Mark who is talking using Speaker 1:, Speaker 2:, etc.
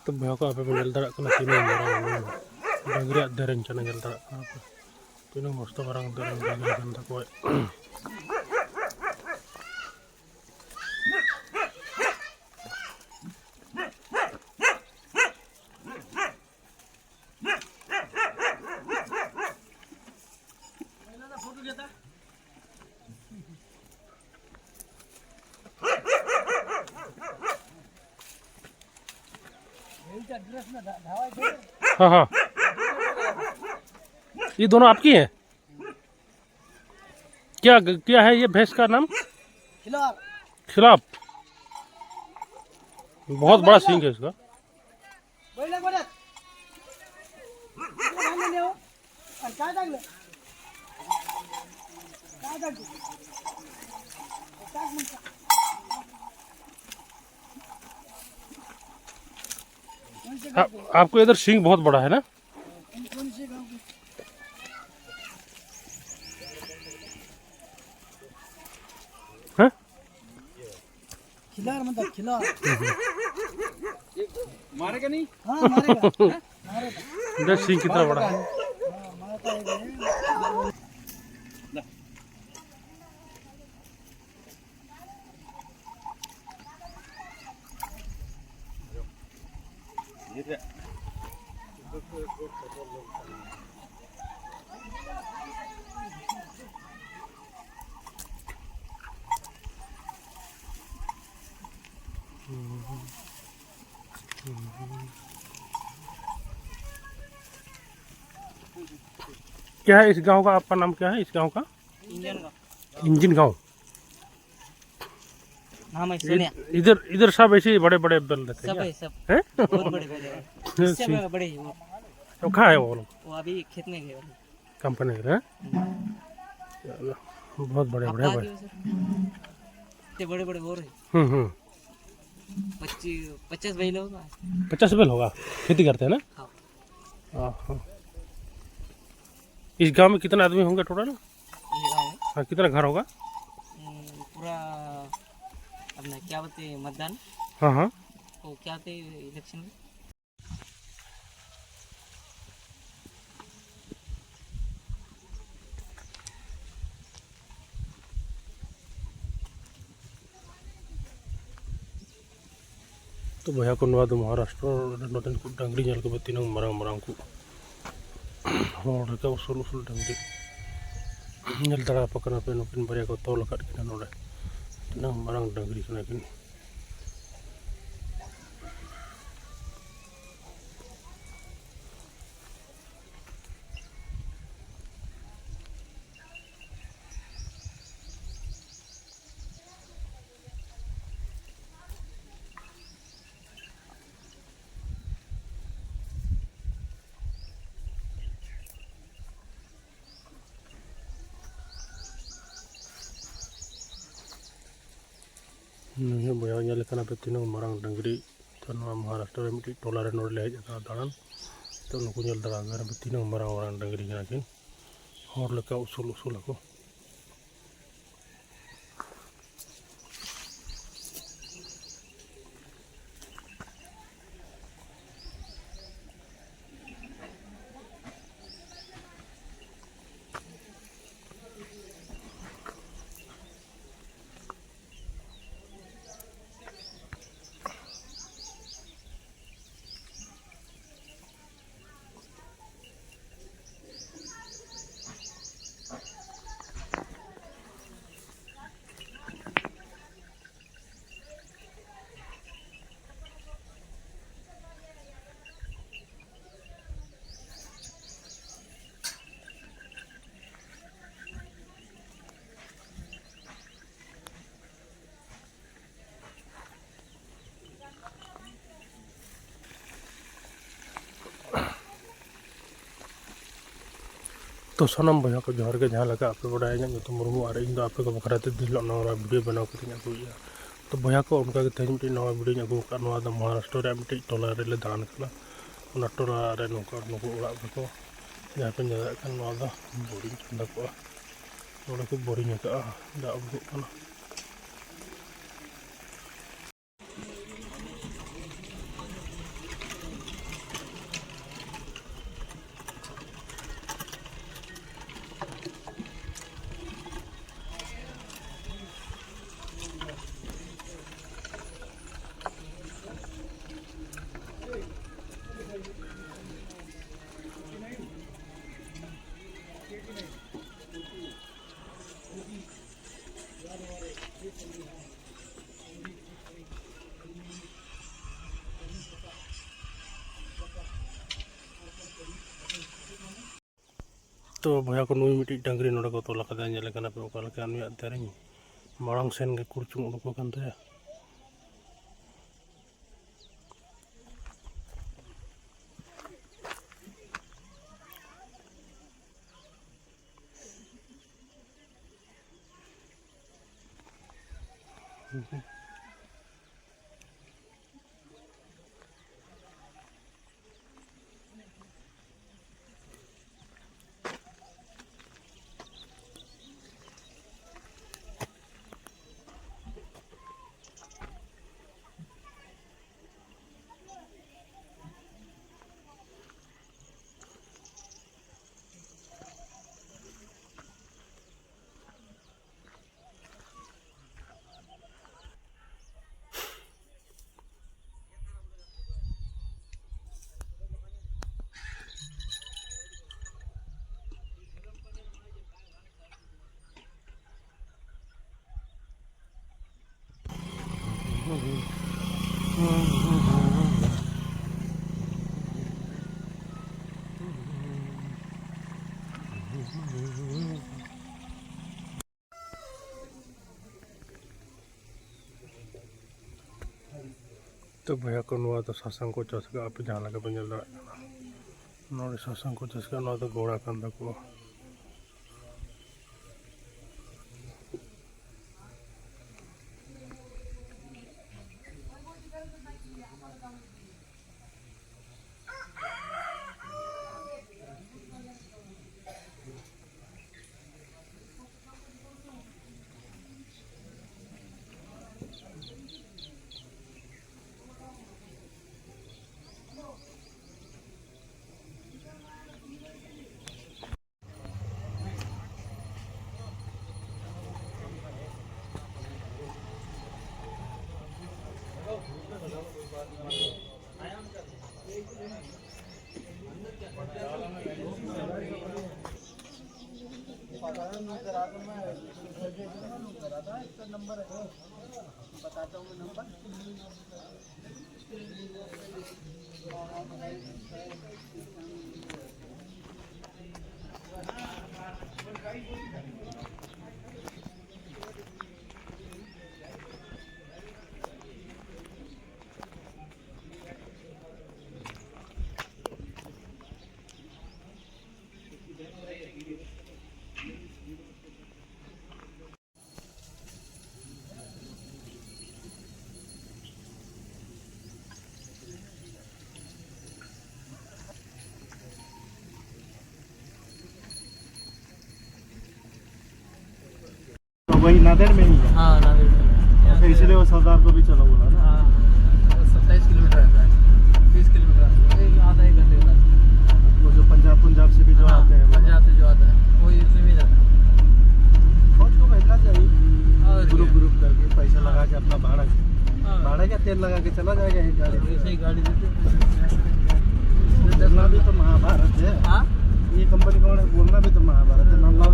Speaker 1: तो भैया को आपे मिल दड़ा कना तीनों मारंग डंगरी दरें चना गल दड़ा कना तीनों मस्त मारंग दरें डंगरी गंदा को हाँ हाँ ये दोनों आपकी हैं क्या क्या है ये भैंस का नाम खिलाफ बहुत बड़ा सींग है इसका आपको इधर सींग बहुत बड़ा है ना हाँ
Speaker 2: खिलार मतलब खिलार
Speaker 3: मारेगा नहीं
Speaker 2: हाँ मारेगा मारेगा
Speaker 1: इधर सींग कितना बड़ा है क्या है इस गांव का आपका नाम क्या है इस गांव का इंजन गांव
Speaker 2: नाम है सोनिया
Speaker 1: इधर इधर सब ऐसे बड़े बड़े बल रहते
Speaker 2: सब
Speaker 1: हैं
Speaker 2: है सब
Speaker 1: हैं
Speaker 2: बहुत बड़े बड़े हैं इससे भी बड़े हैं
Speaker 1: तो कहाँ है वो लोग
Speaker 2: वो अभी खेत में गए वाले
Speaker 1: कंपनी है बहुत बड़े बड़े
Speaker 2: आप
Speaker 1: भाई
Speaker 2: आगे हो सर इतने बड़े बड़े हो रहे 50 बैल होगा
Speaker 1: 50 बैल होगा खेती करते हैं ना
Speaker 2: हाँ
Speaker 1: हाँ इस गांव में कितने आदमी होंगे टोटल
Speaker 2: ये गाँव है
Speaker 1: हाँ कितना घर होगा
Speaker 2: पूरा अपना क्या बोलते हैं मतदान
Speaker 1: हाँ हाँ
Speaker 2: वो क्या होते हैं इलेक्शन में
Speaker 1: तो भैया को नवा महाराष्ट्र नोटन को डंगरी जल के तीनों मरंग मरंग को हॉड़ उसूल उसूल डंगरी जल दड़ा पकना पे नुकिन बरिया को तौल काट के नोड़े तीनों मरंग डंगरी कना किन भैया जल पे तीनों मरंग डंगरी तो महाराष्ट्र में मिट्टी टोला नोड़े हज दाड़ान तो नुकु जल दड़ा तीनों मरंग मरंग डंगरी कना किन हॉड़ लेका उसूल उसूल को तो सनम भैया को जोहर के जहाँ लगा आपे बड़ा तो मुर्मू और इन आपे को बखराते दिल वीडियो बनाव करें अगुया तो भैया को उनका तेज मिट्टी नवा वीडियो अगू का महाराष्ट्र मिट्टी टोला रे दान करना टोला रे नुको को जहाँ पे जगह बोरिंग चंदा को बोरिंग दाग तो भैया को नुई मिट्टी डंगरी नोड़ा को तोला कदा नेले कना पे ओका लका नुई अतेरिंग मारंग सेन के कुरचुंग उडको कान तया तो भैया को नुआ तो सासंग को चस का आप जहाँ लगा बंजल नोड़े सासंग को चस का नुआ तो घोड़ा कंदा को
Speaker 3: बताता हूँ नंबर वही नांदेड़ में ही है।
Speaker 2: हाँ नांदेड़ में
Speaker 3: अच्छा, इसलिए वो सरदार को भी चला बोला ना।
Speaker 2: हाँ 27 किलोमीटर है 30 किलोमीटर आधा एक घंटे का रास्ता।
Speaker 3: वो जो पंजाब से भी जो आते हैं
Speaker 2: पंजाब से जो आता है वही उसमें भी जाता है।
Speaker 3: फौज को भेजना चाहिए
Speaker 2: और
Speaker 3: ग्रुप करके पैसा लगा के अपना भाड़ा
Speaker 2: हाँ
Speaker 3: का तेल लगा के चला जाएगा एक गाड़ी में।
Speaker 2: ऐसे ही गाड़ी देते
Speaker 3: बोलना भी तो महाभारत है।
Speaker 2: हाँ
Speaker 3: ये कंपनी कौन है बोलना भी तो महाभारत है। नंदलाल